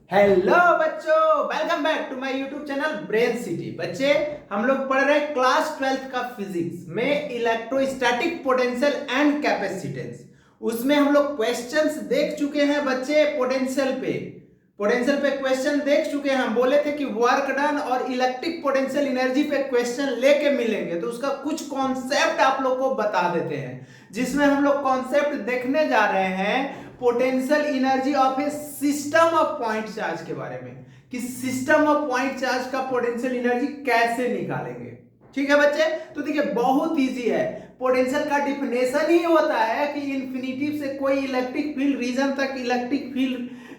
Hello बच्चों, welcome back to my YouTube channel Brain City. बच्चे, हम लोग पढ़ रहे हैं क्लास 12th का फिजिक्स में इलेक्ट्रोस्टैटिक पोटेंशियल एंड कैपेसिटेंस। उसमें हम लोग क्वेश्चंस देख चुके हैं बच्चे। पोटेंशियल पे क्वेश्चन देख चुके हैं। हम बोले थे कि वर्क डन और इलेक्ट्रिक पोटेंशियल एनर्जी पे क्वेश्चन लेके मिलेंगे, तो उसका कुछ कॉन्सेप्ट आप लोग को बता देते हैं, जिसमें हम लोग कॉन्सेप्ट देखने जा रहे हैं potential energy of A system of point charge के बारे में, कि सिस्टम ऑफ पॉइंट चार्ज का पोटेंशियल एनर्जी कैसे निकालेंगे। ठीक है बच्चे, तो देखिए बहुत इजी है। पोटेंशियल का डिफिनेशन ही होता है कि इंफिनिटी से कोई इलेक्ट्रिक फील्ड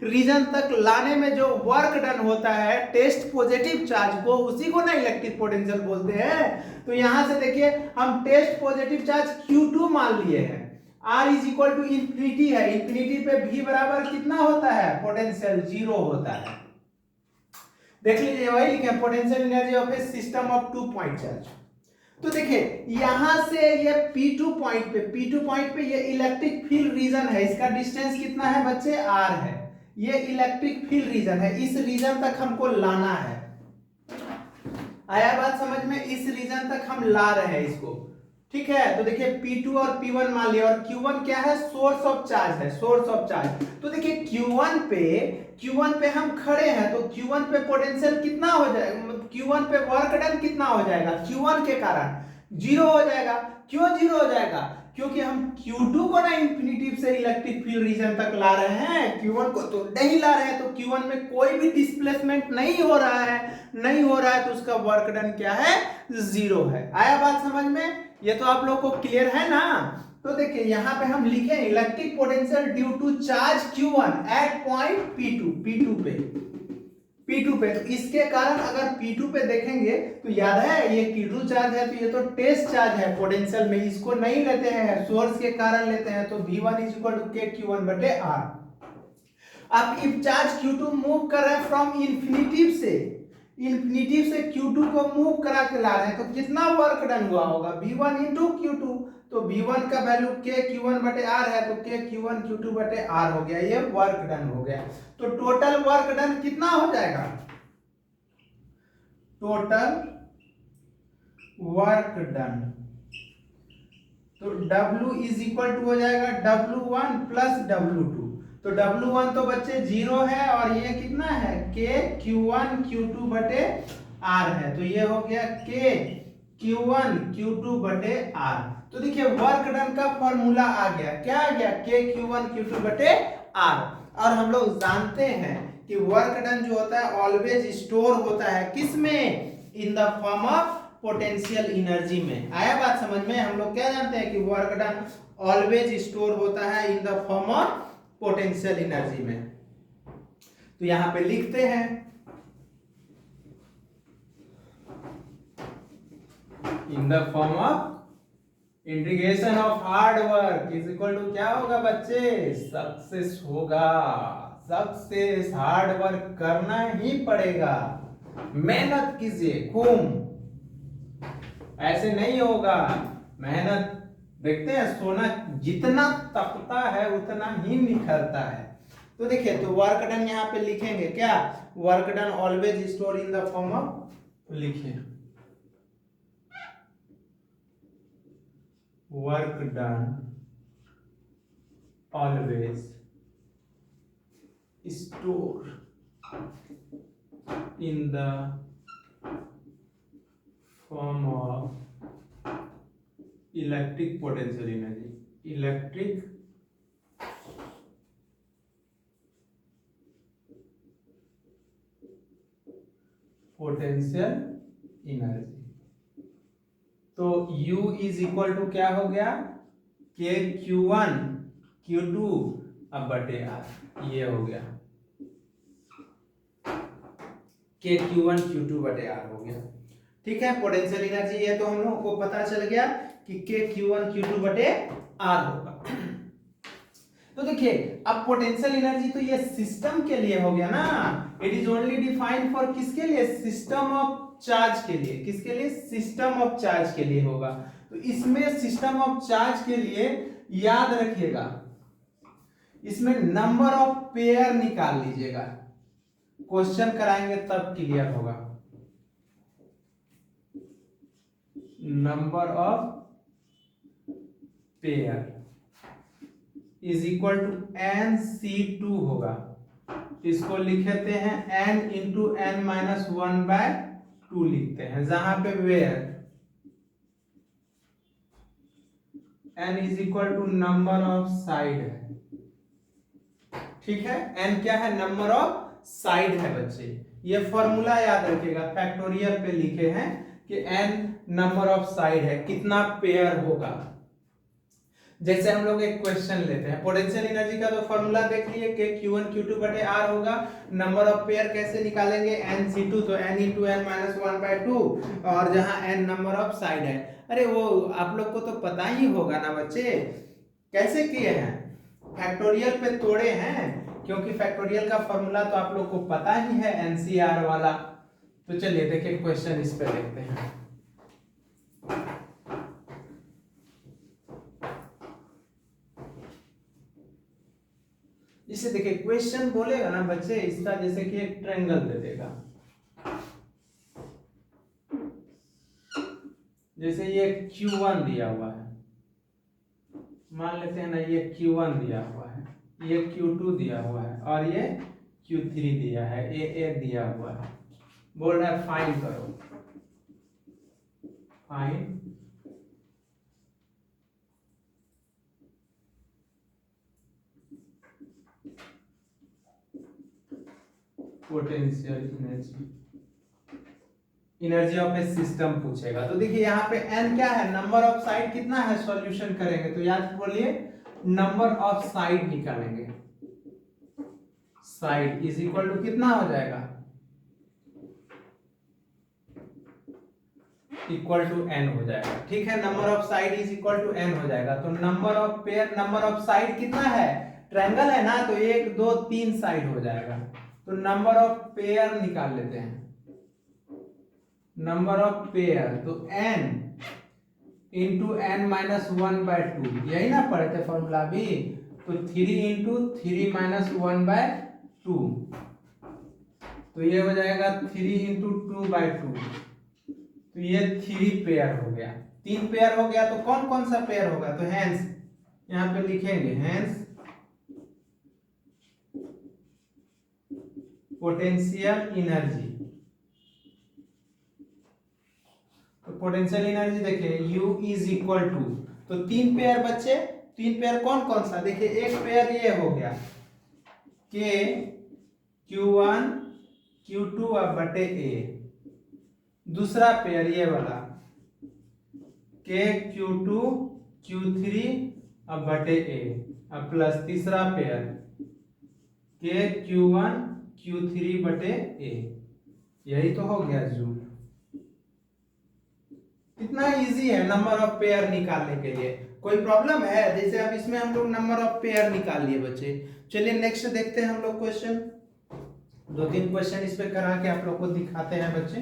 रीजन तक लाने में जो वर्क डन होता है टेस्ट पॉजिटिव चार्ज को, उसी को ना इलेक्ट्रिक पोटेंशियल बोलते हैं। तो यहां से देखिए हम टेस्ट पॉजिटिव चार्ज Q2 मान लिए हैं। R is equal to infinity है। इंफिनिटी पे V बराबर कितना होता है? पोटेंशियल 0 होता है। देख लीजिए, वही लिखे potential energy of A system of 2 point charge. तो देखिए यहां से ये P2 पॉइंट पे ये इलेक्ट्रिक फील्ड रीजन है। इसका डिस्टेंस कितना है बच्चे? R है। ये इलेक्ट्रिक फील्ड रीजन है। इस रीजन तक हमको लाना है। आया बात समझ में? इस रीजन तक हम ला रहे हैं इसको। ठीक है, तो देखिए P2 और P1 मान लिया, और Q1 क्या है? सोर्स ऑफ चार्ज है, सोर्स ऑफ चार्ज। तो देखिए Q1 पे हम खड़े हैं, तो Q1 पे पोटेंशियल कितना हो जाएगा? Q1 पे वर्क डन कितना हो जाएगा? Q1 के कारण 0 हो जाएगा। क्यों 0 हो जाएगा? क्योंकि हम Q2 को ना इंफिनिटी से इलेक्ट्रिक फील्ड रीजन तक ला रहे हैं, Q1 को तो नहीं ला रहे हैं। तो Q1 में कोई भी डिस्प्लेसमेंट नहीं हो रहा है, तो उसका वर्क डन क्या है? 0 है। आया बात समझ में? ये तो आप लोग को क्लियर है ना? तो देखिए यहां पे हम लिखे electric potential due to charge Q1 at point P2 पे। तो इसके कारण अगर P2 पे देखेंगे तो याद है ये Q2 चार्ज है, तो ये तो टेस्ट चार्ज है पोटेंशियल में, इसको नहीं लेते हैं, सोर्स के कारण लेते हैं। तो V1 is equal to K Q1 बटे R। अब इफ चार्ज Q2 मूव कर रहा है फ्रॉम इंफिनिटी से Q2 को मूव करा के ला रहे हैं, तो कितना वर्क डन हुआ होगा? V1 into Q2। तो V1 का वैल्यू K Q1 बटे R है, तो K Q1 Q2 बटे R हो गया। ये वर्क डन हो गया। तो टोटल वर्क डन कितना हो जाएगा? टोटल वर्क डन तो W इज इक्वल टू हो जाएगा W1 प्लस W2। तो W1 तो बच्चे 0 है, और ये कितना है? K Q1 Q2 बटे R है। तो ये हो गया K Q1 Q2 बटे R। तो देखिए वर्क डन का फॉर्मूला आ गया। क्या आ गया? K Q1 Q2 बटे R। और हम लोग जानते हैं कि वर्क डन जो होता है ऑलवेज स्टोर होता है किस में? इन the form of potential energy में। आया बात समझ में? हम लोग क्या जानते हैं कि वर्क डन ऑलवेज स्टोर होता है in the form of potential energy में। तो यहां पे लिखते हैं in the form of integration of hard work is equal to क्या होगा बच्चे? सक्सेस होगा। सक्सेस हार्ड वर्क करना ही पड़ेगा, मेहनत कीजिए खूब, ऐसे नहीं होगा। मेहनत, देखते हैं सोना जितना तपता है उतना ही निखरता है। तो देखिए, तो वर्क डन यहां पे लिखेंगे क्या? Work done always store in the form of, लिखिए work done always store in the form of electric potential energy. Electric potential energy. तो U इज इक्वल टू क्या हो गया? K Q1 Q2 अब बटे R। ये हो गया K Q1 Q2 बटे R हो गया। ठीक है, पोटेंशियल एनर्जी ये तो हम लोगों को पता चल गया कि K Q1 Q2 बटे R होगा। तो देखिए अब पोटेंशियल एनर्जी तो ये सिस्टम के लिए हो गया ना। It is only defined for किसके लिए? सिस्टम ऑफ चार्ज के लिए। किसके लिए? सिस्टम ऑफ चार्ज के लिए होगा। तो इसमें सिस्टम ऑफ चार्ज के लिए याद रखिएगा, इसमें नंबर ऑफ पेयर निकाल लीजिएगा। क्वेश्चन कराएंगे तब क्लियर होगा। Number of pair is equal to NC2 होगा। इसको लिखते हैं n इंटू n माइनस 1/2 लिखते हैं, जहां पे where n is equal to number of side है। ठीक है, n क्या है? नंबर ऑफ साइड है बच्चे। ये फॉर्मूला याद रखिएगा, फैक्टोरियल पे लिखे हैं कि n नंबर ऑफ साइड है, कितना पेयर होगा। जैसे हम लोग एक क्वेश्चन लेते हैं, पोटेंशियल एनर्जी का तो फॉर्मूला देख लिए कि Q1 Q2 बटे R होगा। नंबर ऑफ पेयर कैसे निकालेंगे? NC2, तो n इंटू n माइनस 1/2, और जहां n नंबर ऑफ साइड है। अरे वो आप लोग को तो पता ही होगा ना बच्चे, कैसे किए हैं? फैक्टोरियल पे तोड़े हैं, क्योंकि फैक्टोरियल का फॉर्मूला तो आप लोग को पता ही है, NCR वाला। तो चलिए देखिए क्वेश्चन इस पे देखते हैं। इसे देखिए, क्वेश्चन बोलेगा ना बच्चे इसका, जैसे कि एक ट्रायंगल दे देगा, जैसे ये Q1 दिया हुआ है, मान लेते हैं ना, ये Q1 दिया हुआ है, ये Q2 दिया हुआ है, और ये Q3 दिया है, A दिया हुआ है। बोल रहा है फाइंड करो, find potential energy, energy of A system पूछेगा। तो देखिए यहाँ पे n क्या है? नंबर ऑफ साइड कितना है? सॉल्यूशन करेंगे तो याद बोलिए, नंबर ऑफ साइड निकालेंगे। साइड इज इक्वल टू कितना हो जाएगा? इक्वल टू n हो जाएगा। ठीक है, number of side is equal to n हो जाएगा। तो number of pair, number of side कितना है? ट्रायंगल है ना, तो 1 2 3 साइड हो जाएगा। तो नंबर ऑफ पेयर निकाल लेते हैं, नंबर ऑफ पेयर, तो n इंटू n माइनस 1/2, यही ना पढ़े थे फॉर्मूला भी। तो 3 इंटू 3 माइनस 1/2, तो ये हो जाएगा 3 इंटू 2/2। तो ये 3 पेयर हो गया, 3 पेयर हो गया। तो कौन कौन सा पेयर होगा? तो हेंस यहाँ पे लिखेंगे, हेंस पोटेंशियल एनर्जी। तो पोटेंशियल एनर्जी देखिए U इज इक्वल टू, तो 3 पेयर बच्चे, 3 पेयर कौन कौन सा? देखिए एक पेयर ये हो गया K Q1 Q2 अब बटे A। दूसरा पेयर ये वाला K Q2 Q3 अब बटे A, अब प्लस तीसरा पेयर K Q1 Q3 बटे A। यही तो हो गया जूल। कितना इजी है नंबर ऑफ पेयर निकालने के लिए, कोई प्रॉब्लम है? जैसे अब इसमें हम लोग नंबर ऑफ पेयर निकाल लिए बच्चे। चलिए नेक्स्ट देखते हैं हम लोग क्वेश्चन, 2-3 क्वेश्चन इस पे करा के आप लोग को दिखाते हैं बच्चे।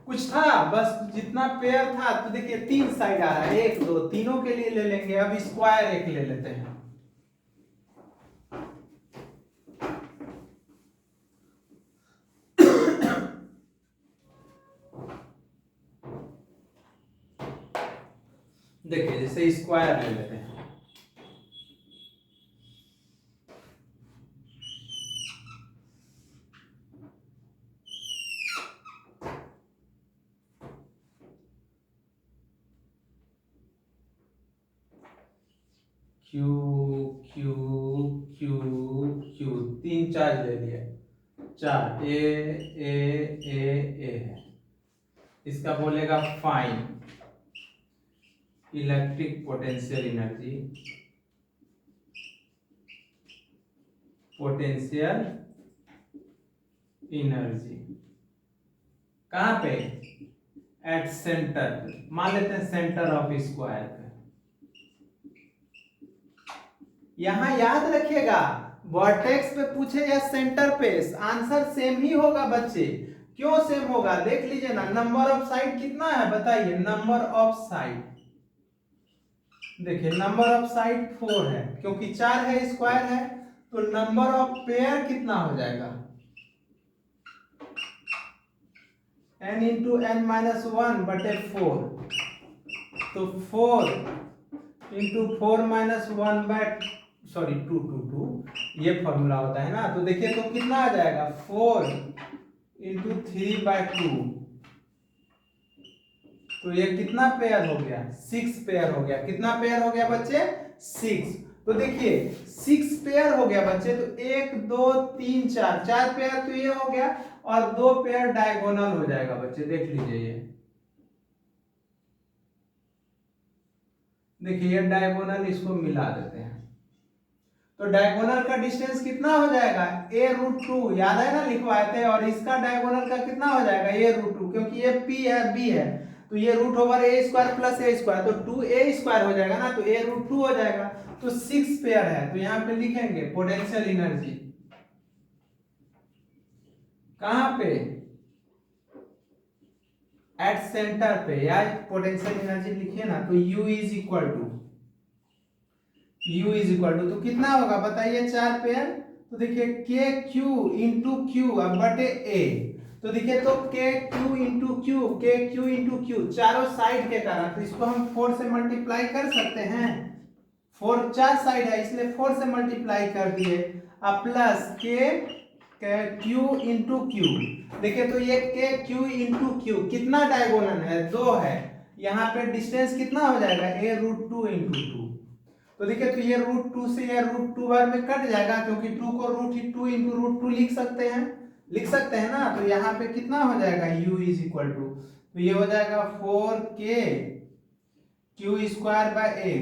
कुछ था बस, जितना पेयर था, तो देखिए 3 साइड आ रहा है, 1 2 तीनों के लिए ले लेंगे। अब स्क्वायर एक ले लेते हैं, देखिए जैसे स्क्वायर ले लेते हैं। Q Q Q Q 3 charge ले लिए, 4 A है। इसका बोलेगा find electric potential energy, potential energy कहां पे? एट सेंटर, मान लेते हैं सेंटर ऑफ स्क्वायर पे। यहां याद रखिएगा, वर्टेक्स पे पूछे या सेंटर पे, आंसर सेम ही होगा बच्चे। क्यों सेम होगा? देख लीजिए ना, नंबर ऑफ साइड कितना है बताइए? नंबर ऑफ साइड देखिए, नंबर ऑफ साइड 4 है, क्योंकि 4 है, स्क्वायर है। तो नंबर ऑफ पेयर कितना हो जाएगा? n into n minus one बटे 4, तो 4 into 4 minus one by sorry 2 2 2 ये फॉर्मूला होता है ना। तो देखिए तो कितना आ जाएगा 4 इंटू 3/2, तो ये कितना पेयर हो गया 6 पेयर हो गया। कितना पेयर हो गया बच्चे 6। तो देखिए 6 पेयर हो गया बच्चे, तो 1 2 3 4 4 पेयर तो ये हो गया, और 2 पेयर डायगोनल हो जाएगा बच्चे। देख लीजिए ये देखिए ये डायगोनल, इसको मिला देते हैं तो डायगोनल का डिस्टेंस कितना हो जाएगा a√2, याद है ना लिखवाए थे। और इसका डायगोनल का कितना हो जाएगा a√2, क्योंकि ये p है b है, तो ये root over a square plus a square, तो 2a स्क्वायर हो जाएगा ना, तो a√2 हो जाएगा। तो 6 पेयर है, तो यहाँ पे लिखेंगे पोटेंशियल एनर्जी कहाँ पे एट सेंटर पे, या पोटेंशियल एनर्जी लिखिए ना, तो u इज इक्वल टू तो कितना होगा बताइए 4 पेयर, तो देखिए के क्यू इंटू क्यू अब बटे ए, तो देखिए तो के क्यू इंटू क्यू चारों साइड के कारण, तो इसको हम 4 से मल्टीप्लाई कर सकते हैं। 4 4 साइड है इसलिए 4 से मल्टीप्लाई कर दिए, अब प्लस के क्यू इंटू क्यू। देखिए तो ये के क्यू इंटू क्यू कितना डायगोनल है 2 है, यहाँ पे डिस्टेंस कितना हो जाएगा a√2 इंटू 2। तो देखिए तो ये √2 से ये √2 बार में कट जाएगा, क्योंकि 2 को √2 इंटू √2 लिख सकते हैं ना। तो यहाँ पे कितना हो जाएगा u इज इक्वल टू, तो ये हो जाएगा 4k क्यू स्क्वायर बाय ए,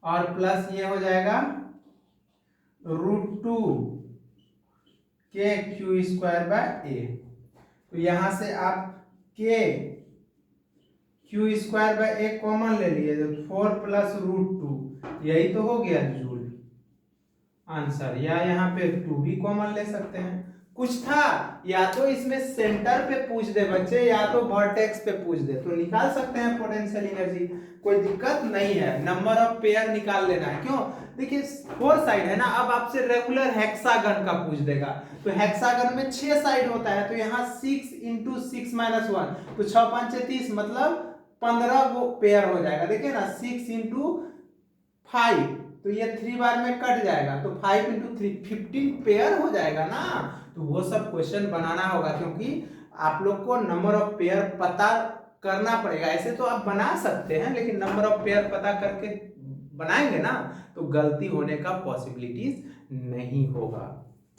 और प्लस ये हो जाएगा √2 के क्यू स्क्वायर बाय ए। तो यहां से आप के Q square by A common ले लिए, तो 4 प्लस √2, यही तो हो गया जूल आंसर, या यहाँ पे 2 भी कॉमन ले सकते हैं। कुछ था या तो इसमें सेंटर पे पूछ दे बच्चे, या तो वर्टेक्स पे पूछ दे, तो निकाल सकते हैं पोटेंशियल एनर्जी, कोई दिक्कत नहीं है। नंबर ऑफ पेयर निकाल लेना है, क्यों देखिए 4 साइड है ना। अब आपसे रेगुलर हेक्सागन का पूछ देगा, तो हेक्सागन में 6 साइड होता है, तो यहाँ 6 इंटू 6 माइनस 1, तो 6 5 30, मतलब 15 वो पेयर हो जाएगा। देखिए ना 6 इंटू 5, तो ये 3 बार में कट जाएगा, तो 5 इंटू 3 15 पेयर हो जाएगा ना। तो वो सब क्वेश्चन बनाना होगा, क्योंकि आप लोग को नंबर ऑफ पेयर पता करना पड़ेगा। ऐसे तो आप बना सकते हैं, लेकिन नंबर ऑफ पेयर पता करके बनाएंगे ना, तो गलती होने का पॉसिबिलिटीज नहीं होगा।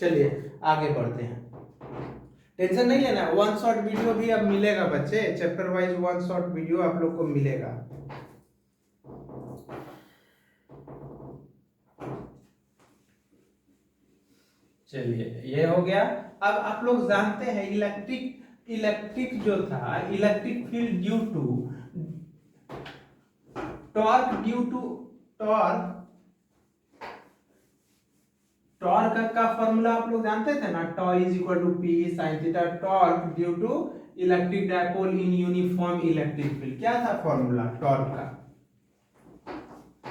चलिए आगे बढ़ते हैं, टेंशन नहीं लेना है। 1 शॉट वीडियो भी अब मिलेगा बच्चे, चैप्टर वाइज 1 शॉट वीडियो आप लोग को मिलेगा। चलिए ये हो गया। अब आप लोग जानते हैं इलेक्ट्रिक जो था, electric field due to torque का फॉर्मूला आप लोग जानते थे ना, tau is equal to p sine theta, torque due to electric dipole in uniform electric field. क्या था फॉर्मूला टॉर्क का?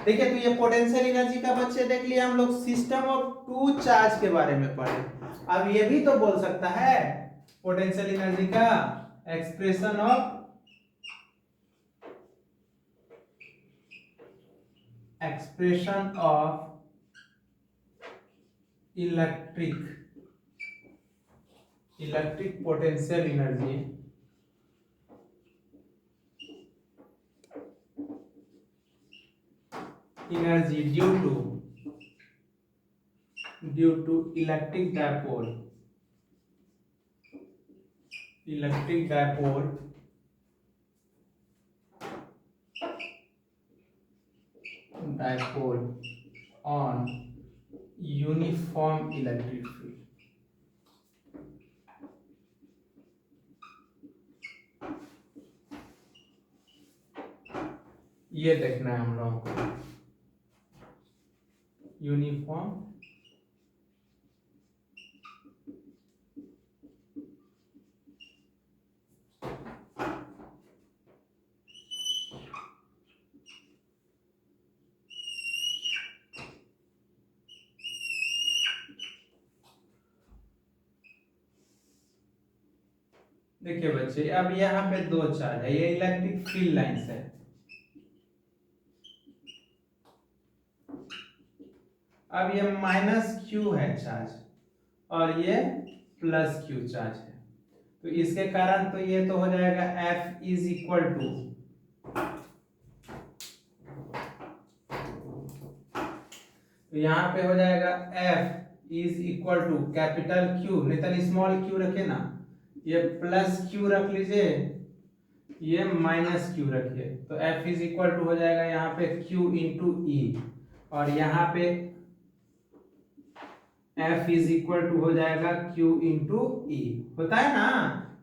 देखिए तो ये पोटेंशियल एनर्जी का बच्चे देख लिया हम लोग, सिस्टम ऑफ 2 चार्ज के बारे में पढ़े। अब ये भी तो बोल सकता है पोटेंशियल एनर्जी का expression of electric potential energy due to electric dipole on uniform electric field. ये देखना है हम लोगों को, यूनिफॉर्म देखिए बच्चे, अब यहाँ पे दो चार्ज है, ये इलेक्ट्रिक फील्ड लाइंस है। अब ये माइनस क्यू है चार्ज और ये प्लस क्यू चार्ज है, तो इसके कारण तो ये तो हो जाएगा F इज इक्वल टू, तो यहाँ पे हो जाएगा F is equal to capital Q, नहीं तो स्मॉल q रखे ना, ये प्लस Q रख लीजिए, ये माइनस Q रखिए, तो F इज इक्वल टू हो जाएगा यहाँ पे Q इंटू ई, और यहाँ पे F इज इक्वल टू हो जाएगा Q इंटू ई, होता है ना,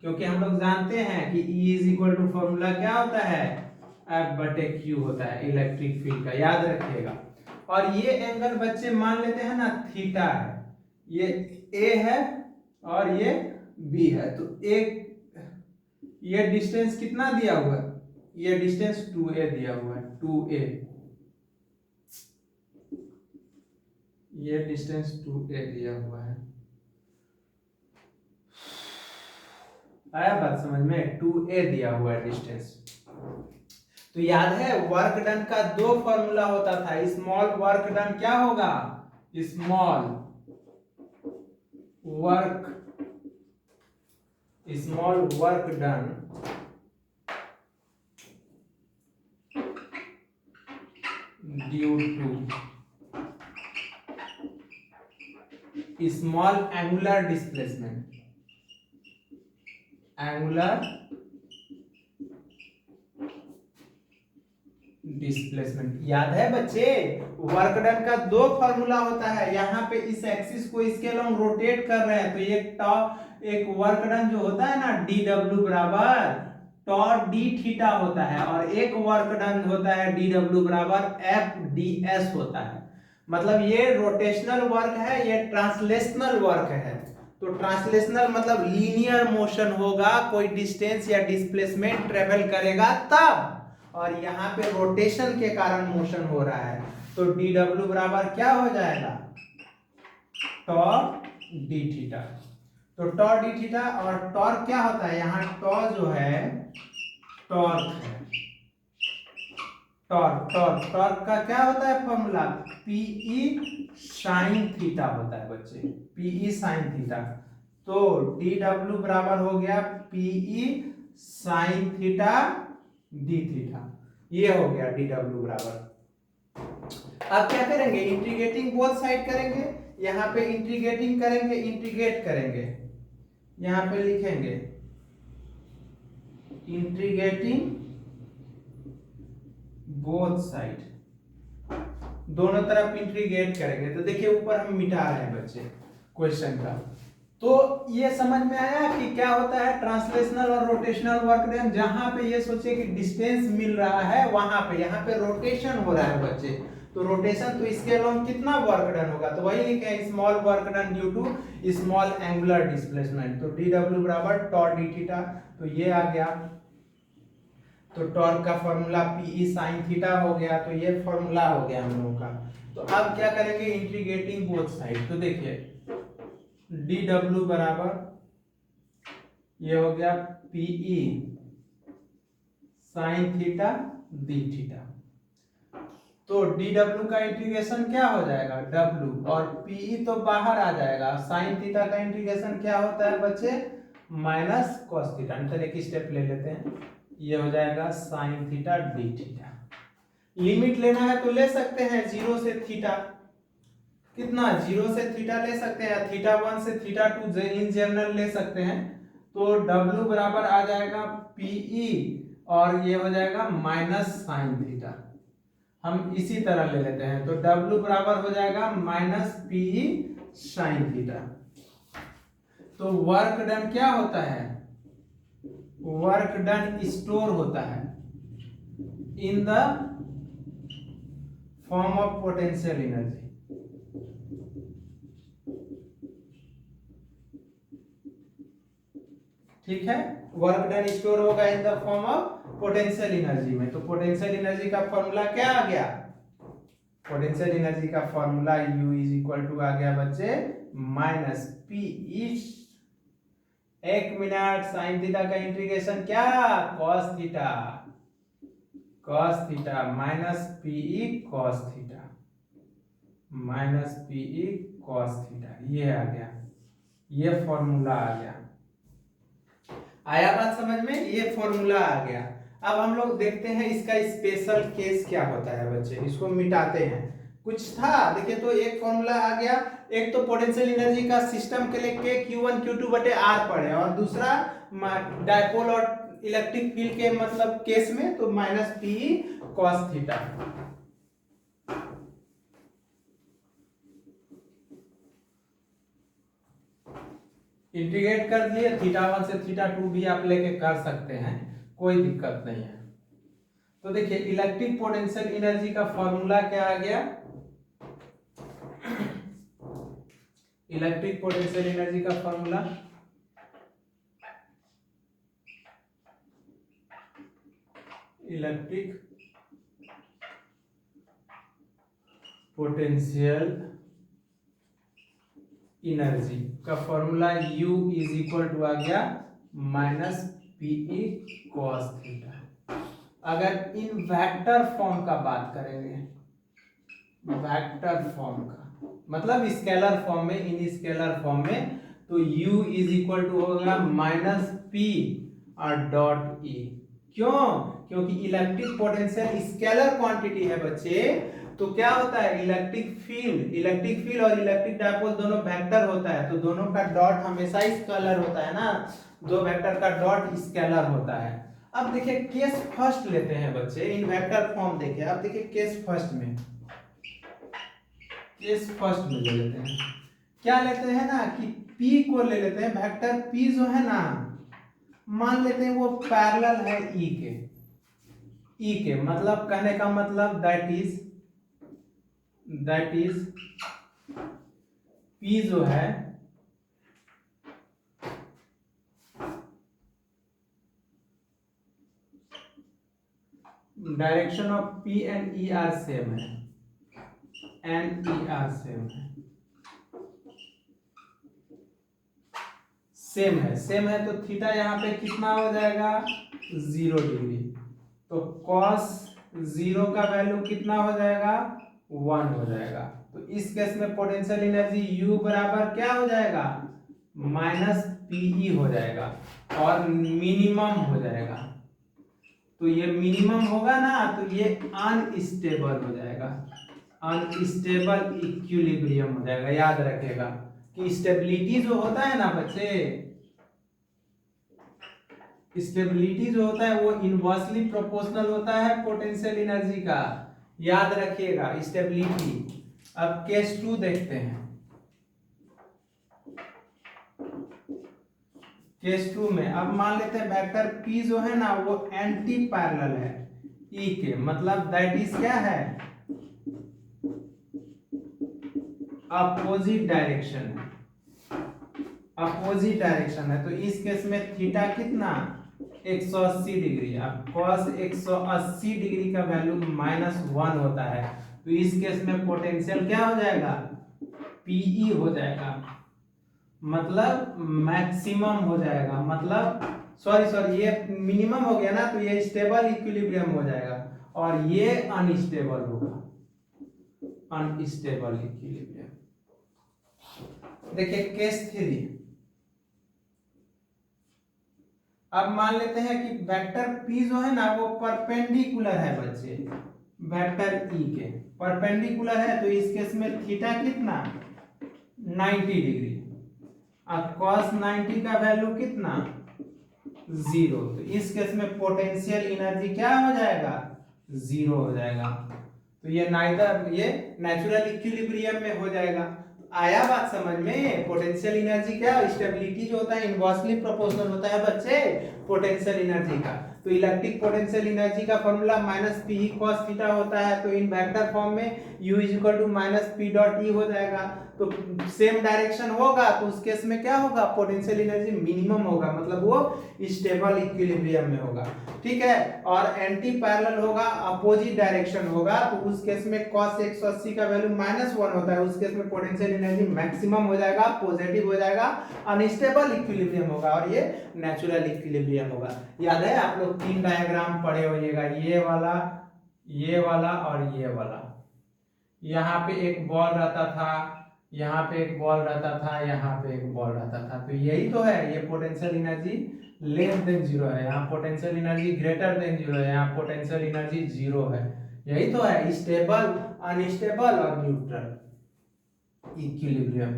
क्योंकि हम लोग जानते हैं कि E is equal to formula क्या होता है, F बटे Q होता है इलेक्ट्रिक फील्ड का, याद रखिएगा। और ये एंगल बच्चे मान लेते हैं ना थीटा है, ये A है और ये B है, तो एक ये डिस्टेंस कितना दिया हुआ है, ये डिस्टेंस 2a दिया हुआ है, 2a, ये डिस्टेंस 2a दिया हुआ है, आया बात समझ में, 2a दिया हुआ है डिस्टेंस। तो याद है वर्क डन का दो फॉर्मूला होता था, स्मॉल वर्क डन क्या होगा, small work done due to small angular displacement, याद है बच्चे, वर्क डन का दो फॉर्मूला होता है, यहाँ पे इस एक्सिस को इसके अलोंग रोटेट कर रहे हैं, तो ये एक वर्क डन जो होता है ना dw बराबर टॉर डी थीटा होता है, और एक वर्क डन होता है dw बराबर f ds होता है। मतलब ये रोटेशनल वर्क है, ये ट्रांसलेशनल वर्क है। तो ट्रांसलेशनल मतलब लीनियर मोशन होगा, कोई डिस्टेंस या डिस्प्लेसमेंट ट्रेवल करेगा तब, और यहाँ पे रोटेशन के कारण मोशन हो रहा है, तो dw बराबर क्या हो जाएगा, टॉर डी थीटा। तो टॉर डी थीटा, और टॉर्क क्या होता है, यहाँ टॉर जो है टॉर्क है, टॉर्क का क्या होता है फॉर्मूला, पीई साइन थीटा होता है बच्चे, पीई साइन थीटा। तो dw बराबर हो गया p E sine theta d theta, ये हो गया dw बराबर। अब क्या करेंगे, इंटीग्रेटिंग बोथ साइड करेंगे, यहाँ पे इंटीग्रेटिंग करेंगे, इंटीग्रेट करेंगे, यहाँ पे लिखेंगे इंटीग्रेटिंग बोथ साइड, दोनों तरफ इंटीग्रेट करेंगे। तो देखिए ऊपर हम मिटा रहे हैं बच्चे क्वेश्चन का, तो ये समझ में आया कि क्या होता है ट्रांसलेशनल और रोटेशनल वर्क डन। जहां पे ये सोचिए कि डिस्टेंस मिल रहा है, वहां पे यहाँ पे रोटेशन हो रहा है बच्चे, तो रोटेशन, तो इसके अलावा कितना वर्क डन होगा, तो वही लिखे हैं small work done due to small angular displacement. तो dw बराबर टॉर डी थीटा, तो ये आ गया, तो टॉर्क का फॉर्मूला पीई साइन थीटा हो गया, तो ये फॉर्मूला हो गया हम लोगों का। तो अब क्या करेंगे, इंटीग्रेटिंग बोथ साइड, तो देखिए dw बराबर ये हो गया p E sine theta d theta, तो dw का इंटीग्रेशन क्या हो जाएगा w, और pe तो बाहर आ जाएगा, साइन थीटा का इंटीग्रेशन क्या होता है बच्चे, माइनस कॉस थीटा। एक स्टेप ले लेते हैं, ये हो जाएगा sign theta d theta. Limit लेना है तो ले सकते हैं 0 से थीटा, कितना 0 से थीटा ले सकते हैं, थीटा 1 से थीटा 2 इन जनरल ले सकते हैं। तो w बराबर आ जाएगा pe, और ये हो जाएगा माइनस साइन थीटा, हम इसी तरह ले लेते हैं, तो w बराबर हो जाएगा माइनस pe साइन थीटा। तो वर्क डन क्या होता है, वर्क डन स्टोर होता है in the form of potential energy. ठीक है, वर्क डन स्टोर होगा in the form of potential energy में। तो पोटेंशियल एनर्जी का फॉर्मूला क्या आ गया, पोटेंशियल एनर्जी का formula U is equal to आ गया बच्चे माइनस पी एक मिनट, साइन थीटा का इंटीग्रेशन क्या, cos theta, minus PE cos theta, ये आ गया, ये फॉर्मूला आ गया। आया बात समझ में, ये फॉर्मूला आ गया। अब हम लोग देखते हैं इसका स्पेशल केस क्या होता है बच्चे, इसको मिटाते हैं। कुछ था देखिए, तो एक फॉर्मूला आ गया, एक तो पोटेंशियल एनर्जी का सिस्टम के लिए के Q1 Q2 बटे आर पड़े, और दूसरा डायपोल और इलेक्ट्रिक फील्ड के मतलब केस में तो minus p cos theta. Integrate कर दिए, θ1 से θ2 भी आप लेके कर सकते हैं, कोई दिक्कत नहीं है। तो देखिए इलेक्ट्रिक पोटेंशियल एनर्जी का फॉर्मूला क्या आ गया, इलेक्ट्रिक पोटेंशियल एनर्जी का फॉर्मूला इलेक्ट्रिक पोटेंशियल एनर्जी का formula U is equal to आ गया माइनस पीई कॉस थीटा। अगर इन वेक्टर फॉर्म का बात करेंगे, वेक्टर फॉर्म का मतलब स्केलर फॉर्म में, इन स्केलर फॉर्म में, तो U इज इक्वल टू होगा माइनस पी और डॉट ई। क्यों? क्योंकि इलेक्ट्रिक पोटेंशियल स्केलर क्वांटिटी है बच्चे, तो क्या होता है, इलेक्ट्रिक फील्ड और इलेक्ट्रिक डायपोल दोनों वेक्टर होता है, तो दोनों का डॉट हमेशा स्केलर होता है ना, दो वेक्टर का डॉट स्केलर होता है। अब देखिए केस फर्स्ट लेते हैं बच्चे, इन वेक्टर फॉर्म देखिए, अब देखिए केस फर्स्ट में ले लेते हैं, क्या लेते हैं ना कि P को ले लेते हैं, वेक्टर P जो है ना, मान लेते हैं वो पैरेलल है E के, मतलब कहने का मतलब दैट इज P जो है direction of P and E are same है, सेम है, तो थीटा यहाँ पे कितना हो जाएगा, 0 डिग्री, तो कॉस 0 का वैल्यू कितना हो जाएगा, 1 हो जाएगा। तो इस केस में पोटेंशियल एनर्जी U बराबर क्या हो जाएगा, माइनस पीई हो जाएगा और मिनिमम हो जाएगा। तो ये मिनिमम होगा ना, तो ये अनस्टेबल हो जाएगा, अनस्टेबल इक्विलिब्रियम हो जाएगा। याद रखेगा कि स्टेबिलिटी जो होता है ना बच्चे, स्टेबिलिटी जो होता है वो इनवर्सली प्रोपोर्शनल होता है पोटेंशियल एनर्जी का, याद रखिएगा स्टेबिलिटी। अब केस 2 देखते हैं, केस 2 में अब मान लेते हैं वेक्टर P जो है ना वो एंटी पैरेलल है E के, मतलब दैट इज क्या है, अपोजिट डायरेक्शन है, तो इस केस में थीटा कितना, 180 डिग्री। अब cos 180 डिग्री का वैल्यू -1 होता है, तो इस केस में पोटेंशियल क्या हो जाएगा, पीई हो जाएगा, मतलब मैक्सिमम हो जाएगा, मतलब सॉरी ये मिनिमम हो गया ना, तो ये स्टेबल इक्विलिब्रियम हो जाएगा और ये अनस्टेबल होगा, अनस्टेबल इक्विलिब्रियम। देखिए केस 3, अब मान लेते हैं कि वेक्टर P जो है ना वो परपेंडिकुलर है बच्चे, वेक्टर E के परपेंडिकुलर है, तो इस केस में थीटा कितना, 90 डिग्री, अब cos 90 का वैल्यू कितना, 0, तो इस केस में पोटेंशियल एनर्जी क्या हो जाएगा, 0 हो जाएगा। तो ये नेचुरल इक्विलिब्रियम में हो जाएगा। आया बात समझ में, पोटेंशियल एनर्जी क्या, स्टेबिलिटी जो होता है इनवर्सली प्रोपोर्शनल होता है बच्चे पोटेंशियल एनर्जी का। तो इलेक्ट्रिक पोटेंशियल एनर्जी का formula minus p cos theta होता है, तो इन वेक्टर फॉर्म में U is equal to minus p dot E हो जाएगा। तो सेम डायरेक्शन होगा तो उस केस में क्या होगा, पोटेंशियल एनर्जी मिनिमम होगा, मतलब वो स्टेबल इक्विलिब्रियम में होगा। ठीक है, और एंटी पैरेलल होगा, अपोजिट डायरेक्शन होगा, तो उस केस में cos 180 का वैल्यू -1 होता है, उस केस में पोटेंशियल एनर्जी मैक्सिमम हो जाएगा, पॉजिटिव हो जाएगा, अनस्टेबल इक्विलिब्रियम होगा और ये नेचुरल इक्विलिब्रियम होगा। याद है आप लोग 3 डायग्राम पढ़े होइएगा, ये वाला और ये वाला। यहाँ पे एक बॉल रहता था, यहाँ पे एक बॉल रहता था, यहाँ पे एक बॉल रहता था, तो यही तो है, ये पोटेंशियल एनर्जी लेस देन 0 है, यहाँ पोटेंशियल एनर्जी ग्रेटर देन 0 है, यहाँ पोटेंशियल एनर्जी 0 है। यही तो है स्टेबल, अनस्टेबल और न्यूट्रल इक्विलिब्रियम।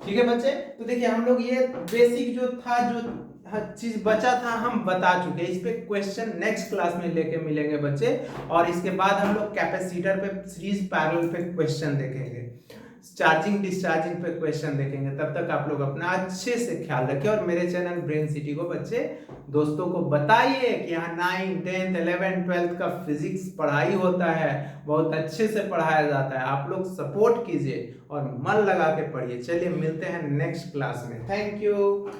ठीक है बच्चे, तो देखिए हम लोग ये बेसिक जो था, जो हर चीज बचा था हम बता चुके हैं। इस पे क्वेश्चन नेक्स्ट क्लास में लेके मिलेंगे बच्चे, और इसके बाद हम लोग कैपेसिटर पे, सीरीज पैरेलल पे क्वेश्चन देखेंगे, चार्जिंग डिस्चार्जिंग पे क्वेश्चन देखेंगे। तब तक आप लोग अपना अच्छे से ख्याल रखें और मेरे चैनल ब्रेन सिटी को बच्चे दोस्तों को बताइए कि यहाँ 9, 10, 11, 12 का फिजिक्स पढ़ाई होता है, बहुत अच्छे से पढ़ाया जाता है। आप लोग सपोर्ट कीजिए और मन लगा के पढ़िए। चलिए मिलते हैं नेक्स्ट क्लास में। Thank you.